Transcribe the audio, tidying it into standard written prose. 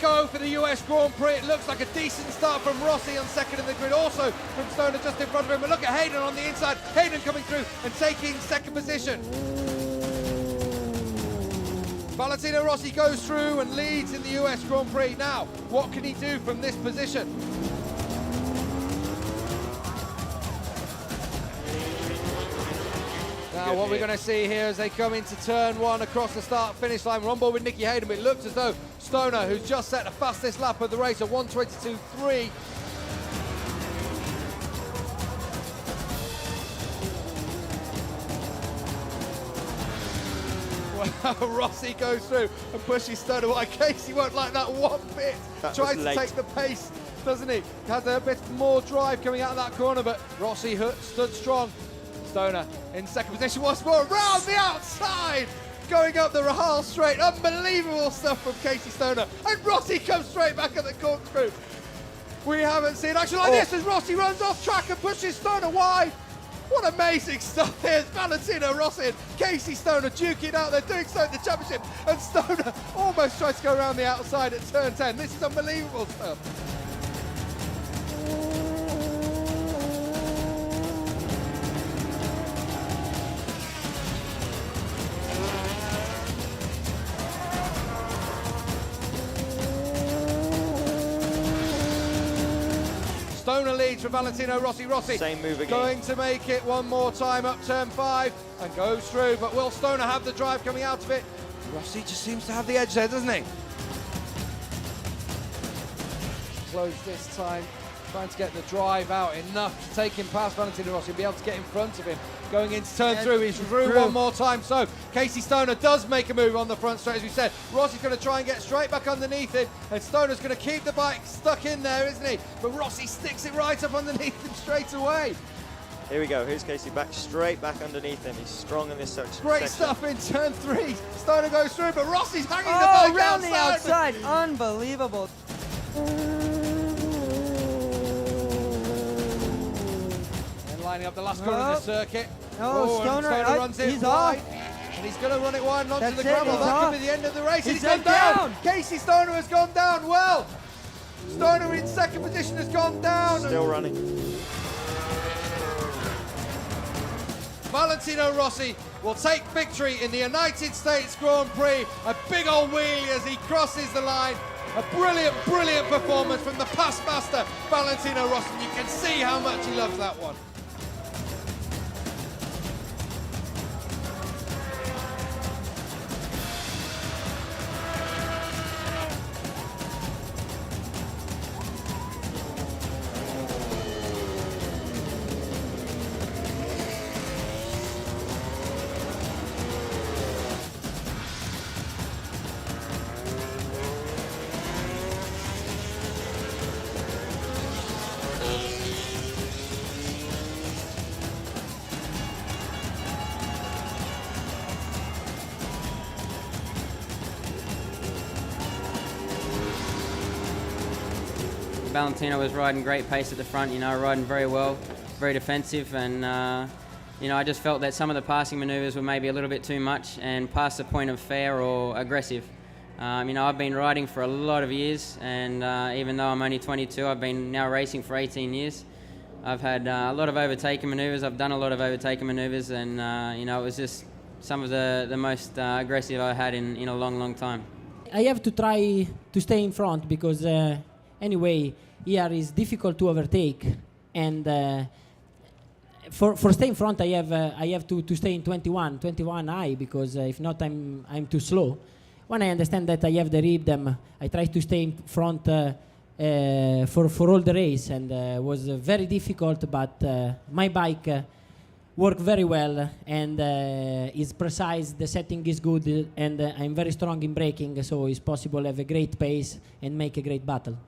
go for the US Grand Prix. It looks like a decent start from Rossi on second in the grid, also from Stoner just in front of him. But look at Hayden on the inside. Hayden coming through and taking second position. Valentino Rossi goes through and leads in the US Grand Prix. Now, what can he do from this position? Now what we're going to see here as they come into turn one across the start-finish line. We're on board with Nicky Hayden, but it looks as though Stoner, who's just set the fastest lap of the race at 1:22.3. Well, Rossi goes through and pushes Stoner. Well, Casey won't like that one bit. Tries to take the pace, doesn't he? Has a bit more drive coming out of that corner, but Rossi stood strong. Stoner in second position once more, around the outside, going up the Rahal straight. Unbelievable stuff from Casey Stoner. And Rossi comes straight back at the corkscrew. We haven't seen action like this as Rossi runs off track and pushes Stoner wide. What amazing stuff here. It's Valentino Rossi and Casey Stoner duking out there, doing so in the championship. And Stoner almost tries to go around the outside at turn 10. This is unbelievable stuff. Stoner leads for Valentino Rossi. Rossi same move again. Going to make it one more time up turn 5 and goes through, but will Stoner have the drive coming out of it? Rossi just seems to have the edge there, doesn't he? Close this time, trying to get the drive out enough to take him past Valentino Rossi and be able to get in front of him. Going into turn through, he's through one more time. So Casey Stoner does make a move on the front straight, as we said. Rossi's going to try and get straight back underneath him, and Stoner's going to keep the bike stuck in there, isn't he? But Rossi sticks it right up underneath him straight away. Here we go. Here's Casey back straight back underneath him. He's strong in this section. Great stuff in turn 3. Stoner goes through, but Rossi's hanging the bike around outside. the outside. Unbelievable. Lining up the last corner of the circuit. Stoner runs in he's wide. off. And he's going to run it wide and onto That's the gravel. it, That off. could be the end of the race. He's gone down. Casey Stoner has gone down. Well, Stoner in second position has gone down. Still running. Valentino Rossi will take victory in the United States Grand Prix. A big old wheelie as he crosses the line. A brilliant, brilliant performance from the past master, Valentino Rossi. You can see how much he loves that one. Valentino was riding great pace at the front, riding very well, very defensive, and I just felt that some of the passing manoeuvres were maybe a little bit too much and past the point of fair or aggressive. I've been riding for a lot of years, and even though I'm only 22, I've been now racing for 18 years. I've had a lot of overtaking manoeuvres, I've done a lot of overtaking manoeuvres, and it was just some of the most aggressive I had in a long, long time. I have to try to stay in front because anyway, here is difficult to overtake, and for stay in front, I have to stay in 21 high, because if not, I'm too slow. When I understand that I have the rhythm, I try to stay in front for all the race, and was very difficult. But my bike worked very well and is precise. The setting is good, and I'm very strong in braking, so it's possible to have a great pace and make a great battle.